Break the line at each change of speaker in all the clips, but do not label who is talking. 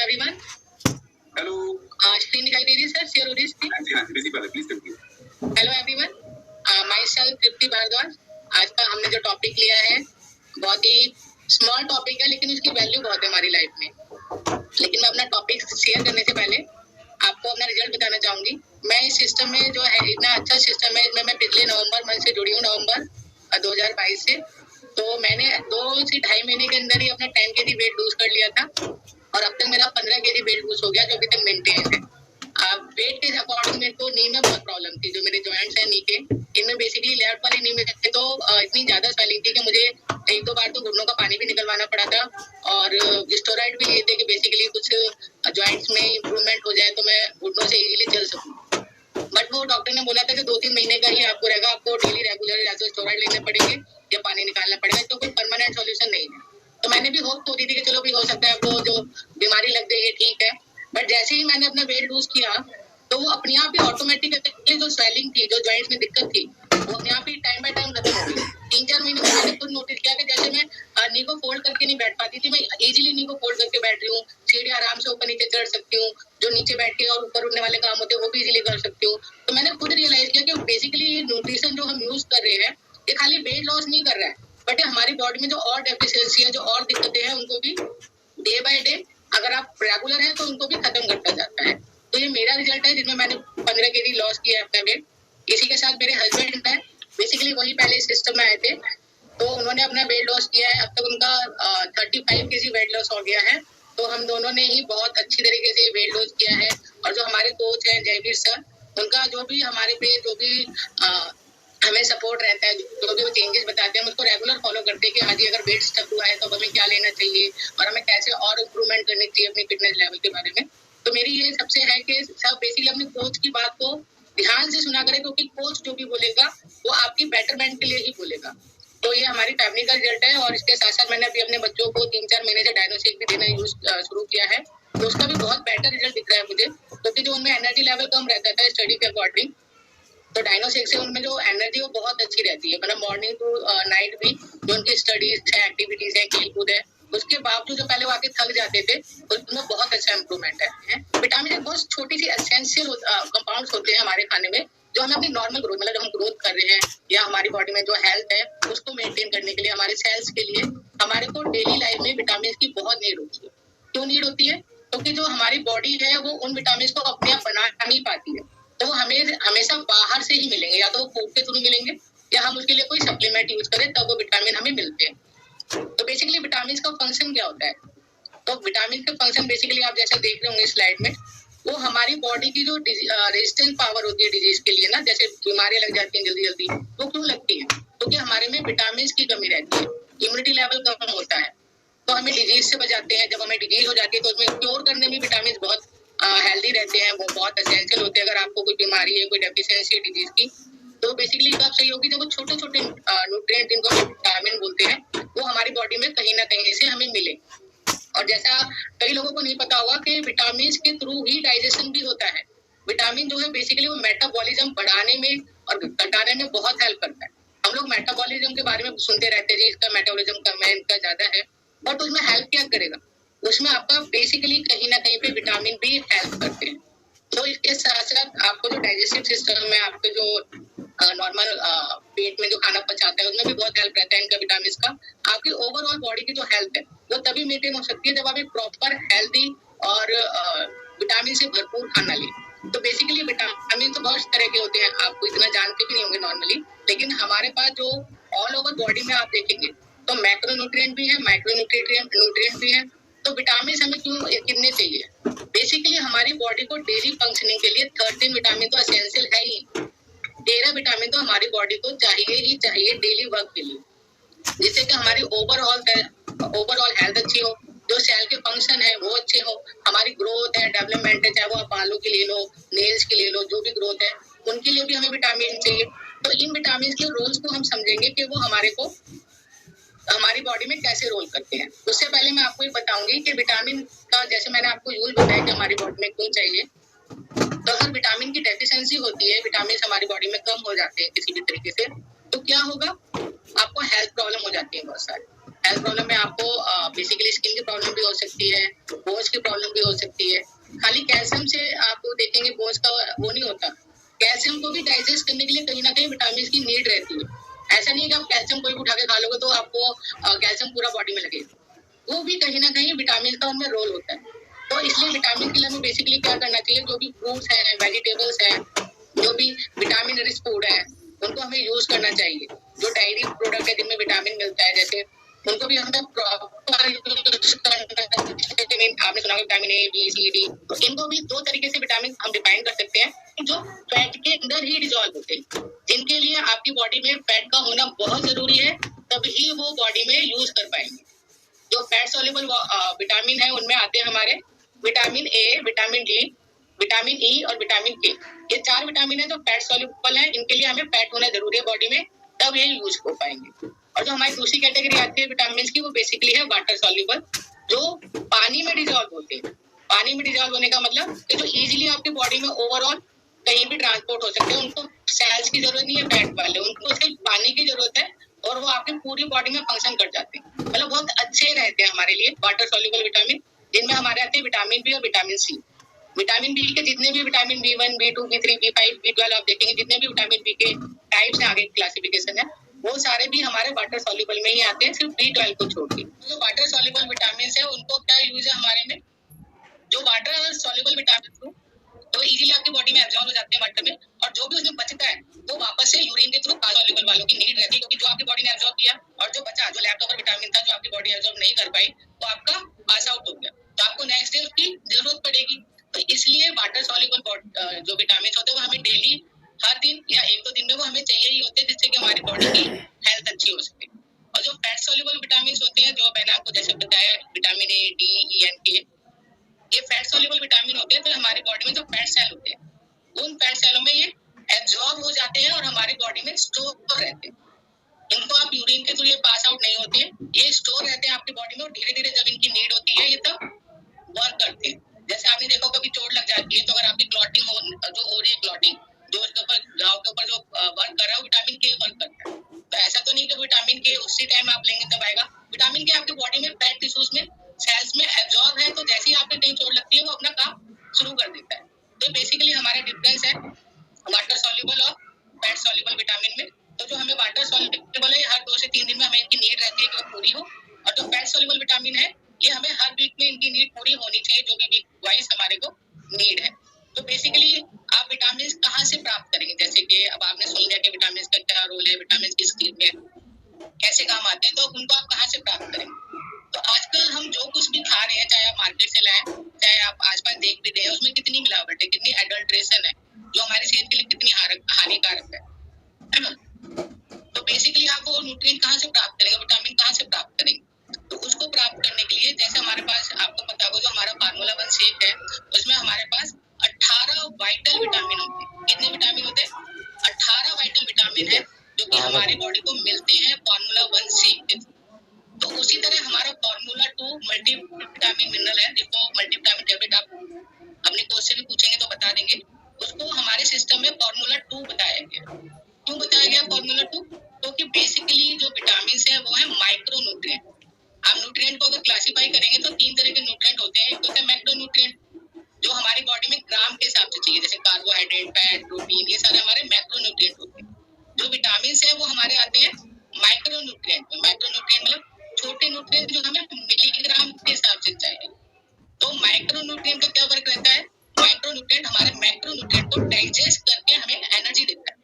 everyone.
Hello.
Screen दिखाई दे रही है सर? शेयर हो रही है स्क्रीन?
हाँ जी बिजी बात please continue.
Hello everyone, myself Tripti Bhardwaj. आज का हमने जो टॉपिक लिया है बहुत ही स्मॉल टॉपिक है, लेकिन उसकी वैल्यू बहुत है हमारी लाइफ में. लेकिन मैं अपना टॉपिक शेयर करने से पहले आपको अपना रिजल्ट बताना चाहूंगी. मैं इस सिस्टम में जो है, इतना अच्छा सिस्टम है, इसमें मैं पिछले नवंबर मंथ से जुड़ी हूँ, नवंबर 2022 से. तो मैंने 2 से 2.5 महीने के अंदर ही अपना 10 kg वेट लूज कर लिया था और अब तक मेरा 15 kg वेट लूज हो गया, जो अभी तक मेंटेन है. वेट के अकॉर्डिंग मेरे को नी में बहुत प्रॉब्लम थी. जो मेरे जॉइंट्स हैं नी के, इनमें बेसिकली लेफ्ट वाले नी में तो इतनी ज्यादा स्वेलिंग थी कि मुझे 1-2 बार तो घुटनों का पानी भी निकलवाना पड़ा था और स्टेरॉइड भी लिए थे कि बेसिकली कुछ जॉइंट्स में इम्प्रूवमेंट हो जाए तो मैं घुटनों से इजीली चल सकूं. बट वो डॉक्टर ने बोला था कि 2-3 महीने का ही आपको रहेगा, आपको डेली रेगुलर या तो स्टेरॉइड लेने पड़ेंगे या पानी निकालना पड़ेगा, तो कोई परमानेंट सॉल्यूशन नहीं है. तो मैंने भी होप तो दी थी कि चलो भी हो सकता है आपको जो बीमारी लग गई है ठीक है. बट जैसे ही मैंने अपना वेट लूज किया तो वो अपने आप ही ऑटोमेटिकली जो स्वेलिंग थी, जो जॉइंट्स में दिक्कत थी, वो अपने आप ही टाइम बाय टाइम खत्म हो गई. 3-4 महीने में मैंने खुद नोटिस किया कि जैसे मैं नी को फोल्ड करके नहीं बैठ पाती थी, मैं इजीली नी को फोल्ड करके बैठ रही हूँ. सीढ़ी आराम से ऊपर नीचे चढ़ सकती हूँ. जो नीचे बैठ के और ऊपर उठने वाले काम होते हैं वो भी इजीली कर सकती हूँ. तो मैंने खुद रियलाइज किया कि बेसिकली न्यूट्रिशन जो हम यूज कर रहे हैं ये खाली वेट लॉस नहीं कर रहा है, बट हमारी बॉडी में जो और डेफिशिएंसी है, जो और दिक्कतें हैं, उनको भी डे बाय डे अगर आप रेगुलर हैं तो उनको भी खत्म करता जाता है. तो ये मेरा रिजल्ट है जिसमें मैंने 15 kg लॉस किया है अपना वेट. इसी के साथ मेरे हस्बैंड है, बेसिकली वही पहले सिस्टम में आए थे, तो उन्होंने अपना वेट लॉस किया है. अब तक उनका 35 kg वेट लॉस हो गया है. तो हम दोनों ने ही बहुत अच्छी तरीके से वेट लॉस किया है. और जो हमारे कोच हैं जयवीर सर, उनका जो भी हमारे पे जो भी हमें सपोर्ट रहता है, जो भी वो चेंजेस बताते हैं, हम उसको रेगुलर फॉलो करते हैं कि हाँ जी अगर वेट स्टक हुआ है तो हमें क्या लेना चाहिए और हमें कैसे और इम्प्रूवमेंट करनी चाहिए अपनी फिटनेस लेवल के बारे में. तो मेरी ये सबसे है कि सब बेसिकली अपने कोच की बात को ध्यान से सुना करें, क्योंकि कोच जो भी बोलेगा वो आपकी बेटरमेंट के लिए ही बोलेगा. तो ये हमारी फैमिली का रिजल्ट है. और इसके साथ साथ मैंने अभी अपने बच्चों को 3-4 महीने से डायनोसेक भी देना शुरू किया है, तो उसका भी बहुत बेटर रिजल्ट दिख रहा है मुझे. क्योंकि जो उनमें एनर्जी लेवल कम रहता था स्टडी के अकॉर्डिंग, तो डायनोसेक से उनमें जो एनर्जी वो बहुत अच्छी रहती है. मतलब मॉर्निंग टू नाइट भी जो उनकी स्टडीज है, एक्टिविटीज है, खेल कूद है, उसके बावजूद जो पहले वो आके थक जाते थे उसमें बहुत अच्छा इम्प्रूवमेंट है. विटामिन एक बहुत छोटी सी एसेंशियल कंपाउंड्स होते हैं हमारे खाने में, जो हमें अपनी नॉर्मल ग्रोथ, मतलब जब हम ग्रोथ कर रहे हैं या हमारी बॉडी में जो हेल्थ है उसको मेंटेन करने के लिए, हमारे सेल्स के लिए हमारे को डेली लाइफ में विटामिन की बहुत नीड होती है. क्यों नीड होती है? क्योंकि जो हमारी बॉडी है वो उन विटामिन को अपने आप बना नहीं पाती है, तो वो हमें हमेशा बाहर से ही मिलेंगे, या तो वो फूड के थ्रू मिलेंगे या हम उसके लिए कोई सप्लीमेंट यूज करें तब वो विटामिन हमें मिलते हैं. तो बेसिकली विटामिन का फंक्शन क्या होता है? तो विटामिन का फंक्शन बेसिकली आप जैसे देख रहे होंगे स्लाइड में, वो हमारी बॉडी की जो रेजिस्टेंट पावर होती है डिजीज के लिए ना, जैसे बीमारियां लग जाती हैं जल्दी जल्दी, वो क्यों लगती है? क्योंकि हमारे में विटामिन की कमी रहती है, इम्यूनिटी लेवल कम होता है, तो हमें डिजीज से बचाते हैं. जब हमें डिजीज हो जाती है तो उसमें क्योर करने में विटामिन बहुत हेल्दी रहते हैं, वो बहुत एसेंशियल होते हैं. अगर आपको कोई बीमारी है, कोई डेफिशिएंसी है डिजीज की, तो बेसिकली कब सही होगी? जब वो छोटे छोटे न्यूट्रिएंट, जिनको विटामिन बोलते हैं, वो हमारी बॉडी में कहीं ना कहीं से हमें मिले. और जैसा कई लोगों को नहीं पता होगा कि विटामिन के थ्रू ही डाइजेशन भी होता है. विटामिन जो है बेसिकली वो मेटाबॉलिज्म बढ़ाने में और घटाने में बहुत हेल्प करता है. हम लोग मेटाबॉलिज्म के बारे में सुनते रहते हैं जी, इसका मेटाबॉलिज्म कम है, इनका ज्यादा है, बट उसमें हेल्प क्या करेगा? उसमें आपका बेसिकली कहीं ना कहीं पे विटामिन भी हेल्प करते हैं. तो इसके साथ साथ आपको जो डाइजेस्टिव सिस्टम में, आपके जो नॉर्मल पेट में जो खाना पचाता है, उसमें भी बहुत हेल्प रहता है इनका विटामिन का. आपकी ओवरऑल बॉडी की जो हेल्थ है वो तभी मेंटेन हो सकती है जब आप एक प्रॉपर हेल्दी और विटामिन से भरपूर खाना लें. तो बेसिकली विटामिन तो बहुत तरह के होते हैं, आपको इतना जानते भी नहीं होंगे नॉर्मली, लेकिन हमारे पास जो ऑल ओवर बॉडी में आप देखेंगे तो मैक्रो न्यूट्रिएंट भी है, माइक्रो न्यूट्रिएंट भी है. तो विटामिन हमें क्यों कितने चाहिए? बेसिकली हमारी बॉडी को डेली फंक्शनिंग के लिए 13 विटामिन तो एसेंशियल है ही. 13 विटामिन तो हमारी बॉडी को चाहिए ही चाहिए डेली वर्क के लिए, जिससे कि हमारी ओवरऑल हेल्थ अच्छी हो, जो सेल के फंक्शन है वो अच्छे हो, हमारी ग्रोथ है, डेवलपमेंट है, चाहे वो आप बालों के लिए लो, नेल्स के लिए लो, जो भी ग्रोथ है उनके लिए भी हमें विटामिन चाहिए. तो इन विटामिन के रोल्स को हम समझेंगे कि वो हमारी बॉडी में कैसे रोल करते हैं. उससे पहले मैं आपको ये बताऊंगी कि विटामिन का, जैसे मैंने आपको यूज बताया कि हमारी बॉडी में क्यों चाहिए, तो अगर विटामिन की डेफिशिएंसी होती है, विटामिन हमारी बॉडी में कम हो जाते हैं किसी भी तरीके से, तो क्या होगा? आपको हेल्थ प्रॉब्लम हो जाती है बहुत सारी. हेल्थ प्रॉब्लम में आपको बेसिकली स्किन की प्रॉब्लम भी हो सकती है, बोन्स की प्रॉब्लम भी हो सकती है। खाली कैल्शियम से आपको देखेंगे बोन्स का वो नहीं होता, कैल्शियम को भी डाइजेस्ट करने के लिए कहीं ना कहीं विटामिन की नीड रहती है। ऐसा नहीं है कि आप कैल्शियम कोई उठा के खा लोगे तो आपको कैल्शियम पूरा बॉडी में लगेगा, वो भी कहीं ना कहीं विटामिन का उनमें रोल होता है। तो इसलिए विटामिन के लिए हमें बेसिकली क्या करना चाहिए, जो भी फ्रूट्स हैं, वेजिटेबल्स हैं, जो भी विटामिन रिच फूड है, उनको हमें यूज करना चाहिए। जो डायरी प्रोडक्ट है जिनमें विटामिन मिलता है, जैसे उनको भी हमें प्रॉपर यूज करना चाहिए। आपने सुना vitamin A, B, C, D, तो इनको भी दो तरीके से विटामिन हम डिफाइन कर सकते हैं जो फैट के अंदर ही डिजॉल्व होते हैं, जिनके लिए आपकी बॉडी में फैट का होना बहुत जरूरी है, तभी वो बॉडी में यूज कर पाएंगे। जो फैट सॉल्युबल विटामिन है उनमें आते हैं हमारे vitamin A, vitamin D, vitamin E और विटामिन के। ये 4 विटामिन है जो फैट सॉल्युबल है, इनके लिए हमें फैट होना जरूरी है बॉडी में, तब ये यूज हो पाएंगे। और जो हमारी दूसरी कैटेगरी आती है विटामिन की, वो बेसिकली है वाटर सॉल्युबल, जो पानी में डिजॉल्व होते हैं। पानी में डिजॉल्व होने का मतलब कि जो इजीली आपकी बॉडी में ओवरऑल कहीं भी ट्रांसपोर्ट हो सकते हैं। उनको सेल्स की जरूरत नहीं है फैट वाले, उनको सिर्फ पानी की जरूरत है और वो आपकी पूरी बॉडी में फंक्शन कर जाते हैं। मतलब बहुत अच्छे रहते हैं हमारे लिए वाटर सॉल्युबल विटामिन, जिनमें हमारे आते हैं विटामिन बी और विटामिन सी। विटामिन बी के जितने भी vitamin B1, B2, B3, B5, B12 आप देखेंगे, जितने भी विटामिन बी के टाइप्स हैं, आगे क्लासिफिकेशन है, वो सारे भी हमारे वाटर सॉल्युबल में ही आते हैं, सिर्फ B12 को छोड़ के। जो वाटर सॉल्युबल विटामिन है उनको क्या यूज है हमारे में, जो वाटर सॉल्युबल विटामिन तो इजीली आपकी बॉडी में एब्जॉर्ब हो जाते हैं वाटर में, और जो भी उसमें बचता है वो वापस से यूरिन के थ्रू सॉल्युबल वालों की नीड रहती है, क्योंकि जो आपकी बॉडी ने एब्जॉर्ब किया और जो बचा, जो लैफ्ट ओवर विटामिन था जो आपकी बॉडी एब्जॉर्ब नहीं कर पाई, वो आपका पास आउट हो गया, तो आपको नेक्स्ट डे उसकी जरूरत पड़ेगी। तो इसलिए वाटर सॉल्युबल जो विटामिन होते हैं वो हमें डेली हर दिन या 1-2 दिन में वो हमें चाहिए ही होते हैं, जिससे कि हमारी बॉडी की हेल्थ अच्छी हो सके। और जो फैट सॉल्युबल विटामिन होते हैं, जो मैंने आपको जैसे बताया vitamin A, D, E and के, ये फैट सॉल्युबल विटामिन होते हैं। तो हमारी बॉडी में जो फैट सेल होते हैं, उन फैट सेलों में ये एब्जॉर्ब हो जाते हैं और हमारी बॉडी में स्टोर रहते हैं। इनको आप यूरिन के थ्रू ये पास आउट नहीं होते हैं, ये स्टोर रहते हैं आपकी बॉडी में, और धीरे धीरे जब इनकी नीड होती है ये तब वर्क करते हैं। जैसे आपने देखा कभी चोट लग जाती है, तो अगर आपकी क्लॉटिंग जो हो रही है, क्लॉटिंग जो उसके ऊपर घाव के ऊपर जो वर्क कर रहा है, विटामिन के वर्क करता है। तो ऐसा तो नहीं कि विटामिन के उसी टाइम आप लेंगे तब आएगा। विटामिन के आपकी बॉडी में फैट टिश्यूज में सेल्स में एब्जॉर्ब है, तो जैसे ही आपके कहीं चोट लगती है वो अपना काम शुरू कर देता है। तो बेसिकली हमारा डिफरेंस है वाटर सॉल्युबल और फैट सॉल्युबल विटामिन में। तो जो हमें वाटर सॉल्युबल है, हर 2 से 3 दिन में हमें इनकी नीड रहती है कि वो पूरी हो, और जो फैट सॉल्युबल विटामिन है, ये हमें हर वीक में इनकी नीड पूरी होनी चाहिए, जो भी वीक वाइज हमारे को नीड है। तो बेसिकली आप विटामिन कहाँ से प्राप्त करेंगे, जैसे कि अब आपने सुन लिया कि विटामिन का क्या रोल है, विटामिन की स्किन में कैसे काम आते हैं, तो उनको आप कहाँ से प्राप्त करेंगे। तो आजकल हम जो कुछ भी खा रहे हैं, चाहे आप मार्केट से लाएं, चाहे आप आसपास देख भी रहे हैं, उसमें कितनी मिलावट है, कितनी एडल्ट्रेशन है, जो हमारी सेहत के लिए कितनी हानिकारक है ना। तो बेसिकली आप वो न्यूट्रिएंट कहाँ से प्राप्त करेंगे, विटामिन कहाँ से प्राप्त करेंगे। तो उसको प्राप्त करने के लिए जैसे हमारे पास, आपको पता होगा जो हमारा फार्मूला 1 शेक है, उसमें हमारे पास 18 वाइटल विटामिन होते हैं। कितने विटामिन होते हैं? 18 वाइटल विटामिन है, जो कि हमारी बॉडी को मिलते हैं फार्मूला 1 शेक के। तो उसी तरह हमारा फार्मूला 2 मल्टी विटामिन मिनरल है, जिसको मल्टी विटामिन टेबलेट आप अपने कोच से भी पूछेंगे तो बता देंगे। उसको हमारे सिस्टम में फार्मूला 2 बताया गया। क्यों बताया गया फार्मूला 2? क्योंकि बेसिकली जो विटामिन है वो है माइक्रो न्यूट्रिएंट। आप न्यूट्रिएंट को अगर क्लासिफाई करेंगे तो 3 तरह के न्यूट्रिएंट होते हैं। एक तो है मैक्रो न्यूट्रिएंट, जो हमारी बॉडी में ग्राम के हिसाब से चाहिए, जैसे कार्बोहाइड्रेट, फैट, प्रोटीन, ये सारे हमारे मैक्रो न्यूट्रिएंट होते हैं। जो विटामिन है वो हमारे आते हैं माइक्रो न्यूट्रिएंट। माइक्रो न्यूट्रिएंट मतलब छोटे न्यूट्रिएंट जो हमें मिलीग्राम के हिसाब से चाहिए। तो माइक्रो न्यूट्रिएंट का क्या वर्क रहता है? माइक्रो न्यूट्रिएंट हमारे मैक्रो न्यूट्रिएंट को डाइजेस्ट करके हमें एनर्जी देता है।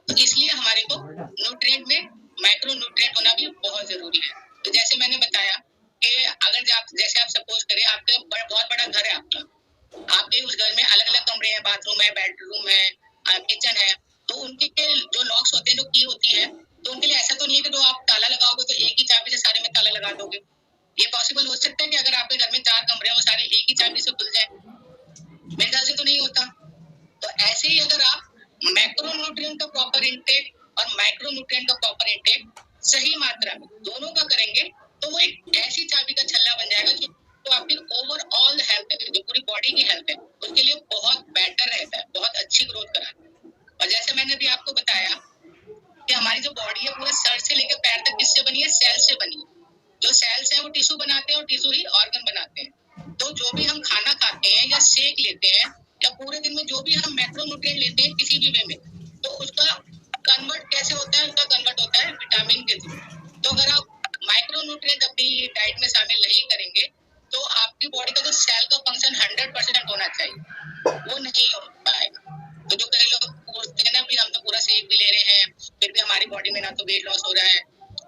तो इसलिए हमारे को न्यूट्रिएंट में माइक्रो न्यूट्रिएंट होना भी बहुत जरूरी है। तो जैसे मैंने बताया कि अगर आप जैसे आप सपोज करें आपके बहुत बड़ा घर है आपका, आपके उस घर में अलग अलग कमरे हैं, बाथरूम है, बेडरूम है, किचन है, तो उनके जो लॉक्स होते हैं, जो की होती है, तो उनके लिए ऐसा तो नहीं है कि जो आप ताला लगाओगे तो एक ही चाबी से सारे में ताला लगा दोगे। ये पॉसिबल हो सकता है कि अगर आपके घर में 4 कमरे हैं वो सारे एक ही चाबी से खुल जाए? मेरे ख्याल से तो नहीं होता। तो ऐसे ही अगर आप मैक्रो न्यूट्रिएंट का प्रॉपर इंटेक और माइक्रो न्यूट्रिएंट का प्रॉपर इंटेक सही मात्रा में दोनों का करेंगे, तो वो एक ऐसी चाबी का छल्ला बन जाएगा जो तो आपकी ओवरऑल हेल्थ है, जो पूरी बॉडी की हेल्थ है, उसके लिए बहुत बेटर रहता है, बहुत अच्छी ग्रोथ कराता है। और जैसे मैंने भी आपको बताया कि हमारी जो बॉडी है पूरे सर से लेकर पैर तक किससे बनी है? सेल से बनी है। जो सेल्स है वो टिश्यू बनाते हैं और टिश्यू ही ऑर्गन बनाते हैं। तो जो भी हम खाना खाते हैं या शेक लेते हैं या पूरे दिन में जो भी हम मैक्रोन्यूट्रिएंट लेते हैं किसी भी वे में, तो उसका कन्वर्ट कैसे होता है? उसका कन्वर्ट होता है विटामिन के थ्रू। तो अगर आप माइक्रोन्यूट्रिएंट अपनी डाइट में शामिल नहीं करेंगे तो आपकी बॉडी का जो सेल का फंक्शन 100% होना चाहिए, वो नहीं हो पाएगा। तो जो कई लोग पूछते हैं ना भी हम तो पूरा शेक भी ले रहे हैं फिर भी हमारी बॉडी में ना तो वेट लॉस हो रहा है,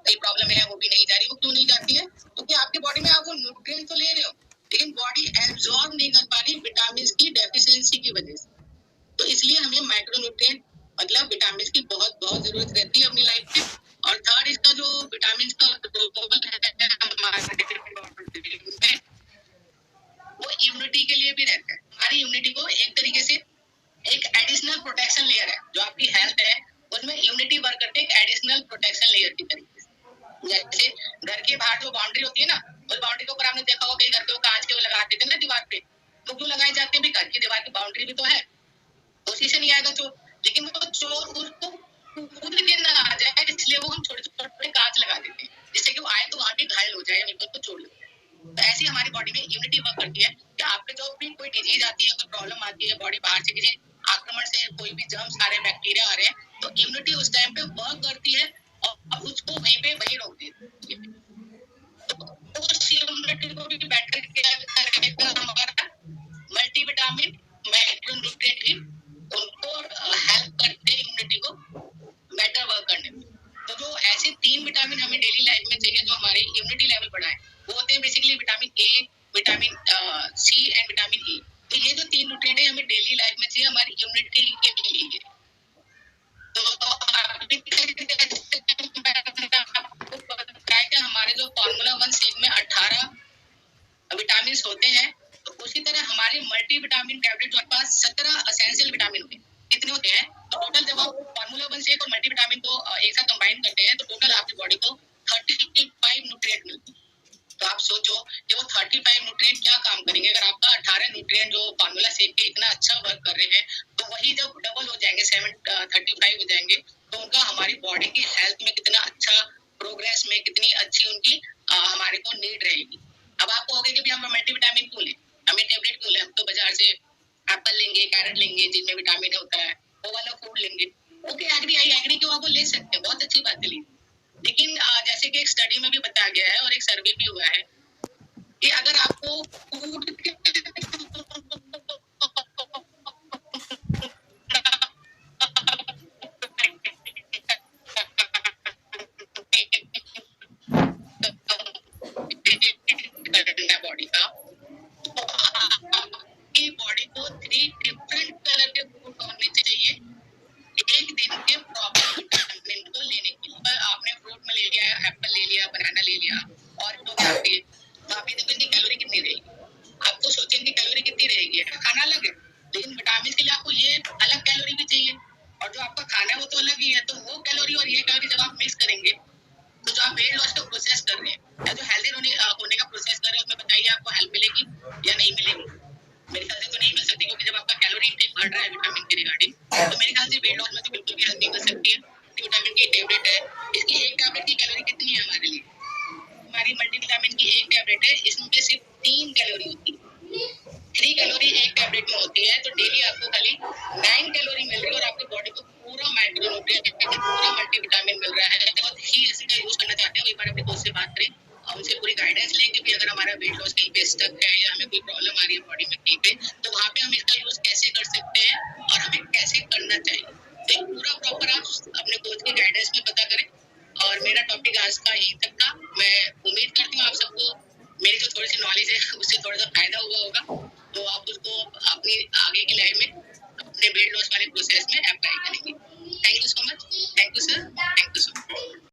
कई प्रॉब्लम है वो भी नहीं जा रही। वो क्यों नहीं जाती है? क्योंकि आपकी बॉडी में आप वो न्यूट्रिएंट तो ले रहे हो लेकिन बॉडी एब्जॉर्ब नहीं कर पा रही विटामिन की डेफिशिएंसी की वजह से। तो इसलिए हमें माइक्रोन्यूट्रिएंट मतलब विटामिन की बहुत बहुत जरूरत रहती है अपनी लाइफ में। और थर्ड इसका जो विटामिन का रोल है हमारे बॉडी में, वो इम्यूनिटी के लिए भी रहता है। हमारी इम्यूनिटी को एक तरीके से एक एडिशनल प्रोटेक्शन लेयर है, जो आपकी हेल्थ है उसमें इम्यूनिटी वर्क करते हैं एक एडिशनल प्रोटेक्शन लेयर की तरीके से। जैसे घर के बाहर जो बाउंड्री होती है ना, उस बाउंड्री के ऊपर आपने देखा होगा कई घर के वो कांच के वो लगाते थे ना दीवार पे, तो क्यों लगाए जाते हैं? भी घर की दीवार की बाउंड्री भी तो है, उसी से नहीं आएगा चोर। लेकिन वो चोर उसको कूद के ना आ जाए इसलिए वो हम छोटे छोटे कांच लगा देते हैं जिससे कि वो आए तो वहां पे घायल हो जाए, बिल्कुल तो छोड़ देते हैं। तो ऐसी हमारी बॉडी में इम्यूनिटी वर्क करती है कि आपके जो भी कोई डिजीज आती है, कोई प्रॉब्लम आती है, बॉडी बाहर से किसी आक्रमण से कोई भी जर्म्स आ रहे हैं, बैक्टीरिया आ रहे हैं, तो इम्यूनिटी उस टाइम पे वर्क करती है और उसको वहीं पे वहीं रोक देती है। तो उस इम्यूनिटी को भी बेटर करेगा हमारा मल्टीविटामिन माइक्रोन्यूट्रिएंट ही उनको हेल्प करते हैं इम्यूनिटी को बेटर वर्क करने में। तो जो ऐसे 3 विटामिन हमें डेली लाइफ में चाहिए जो हमारी इम्यूनिटी लेवल बढ़ाए, वो होते हैं basically vitamin A, vitamin C and vitamin E. तो ये जो 3 न्यूट्रिएंट है हमें डेली लाइफ में चाहिए हमारी इम्यूनिटी के लिए। तो हमारे जो फॉर्मूला 1 शेक में 18 विटामिन होते हैं, तो उसी तरह हमारे मल्टी विटामिन टैबलेट जो पास 17 एसेंशियल विटामिन होते हैं। कितने होते हैं? तो टोटल जब आप फॉर्मूला 1 शेक और मल्टी विटामिन को एक साथ कंबाइन करते हैं तो टोटल आपकी बॉडी को 35 न्यूट्रिएंट मिलते हैं। तो आप सोचो कि वो 35 न्यूट्रिएंट क्या काम करेंगे। अगर आपका 18 न्यूट्रिएंट जो फॉर्मूला शेक के इतना अच्छा वर्क कर रहे हैं, तो वही जब डबल हो जाएंगे 35 हो जाएंगे, तो उनका हमारी बॉडी की हेल्थ में कितना अच्छा प्रोग्रेस में कितनी अच्छी उनकी हमारे को नीड रहेगी। अब आप कहोगे कि हम मल्टीविटामिन क्यों लें, हमें टेबलेट क्यों लें? हम तो बाजार से एप्पल लेंगे, कैरेट लेंगे जिनमें विटामिन होता है, वो वाला फूड लेंगे। ओके, एग्री क्यों, आप वो ले सकते हैं, बहुत अच्छी बात है। लेकिन जैसे कि एक स्टडी में भी बताया गया है और एक सर्वे भी हुआ है कि अगर आपको फूड बॉडी का, तो आपकी बॉडी को 3 डिफरेंट कलर के फूड होने चाहिए एक दिन के प्रॉपर विटामिन को लेने के लिए। आपने फ्रूट में ले लिया, एप्पल ले लिया, बनाना ले लिया और तो क्या आपकी तो आप ये देखो इनकी कैलोरी कितनी रहेगी। आप तो सोचें इनकी कैलोरी कितनी रहेगी, खाना अलग है लेकिन विटामिन के लिए आपको ये अलग कैलोरी भी चाहिए और जो आपका खाना है वो तो अलग ही है। तो वो कैलोरी और ये कैलोरी जब आप मिक्स करेंगे तो जो आप वेट लॉस का प्रोसेस कर रहे हैं या जो हेल्दी होने का प्रोसेस कर रहे हैं उसमें बताइए आपको हेल्प मिलेगी या नहीं मिलेगी? मेरे ख्याल से तो नहीं मिल सकती, क्योंकि जब आपका कैलोरी इंटेक बढ़ रहा है विटामिन के रिगार्डिंग, तो मेरे ख्याल से वेट लॉस में तो बिल्कुल भी हेल्प नहीं कर सकती है। विटामिन की टैबलेट है, इसकी एक टैबलेट की कैलोरी कितनी है हमारे लिए? हमारी मल्टीविटामिन की एक टैबलेट है, इसमें सिर्फ 3 कैलोरी होती है। 3 कैलोरी एक टैबलेट में होती है, तो डेली आपको खाली 9 कैलोरी मिल रही है और आपकी बॉडी को पूरा माइक्रोन्यूट्रिएंट पूरा मल्टीविटामिन मिल रहा है। बहुत ही इसका यूज करना चाहते हैं, एक बार अपने दोस्त से बात करें और उनसे पूरी गाइडेंस लेंगे भी अगर हमारा वेट लॉस कहीं पे स्टक है या हमें कोई प्रॉब्लम आ रही है बॉडी में कहीं पे, तो वहाँ पे हम इसका यूज कैसे कर सकते हैं और हमें कैसे करना चाहिए। तो पूरा प्रॉपर आप अपने कोच की गाइडेंस में पता करें। और मेरा टॉपिक आज का यही तक था। मैं उम्मीद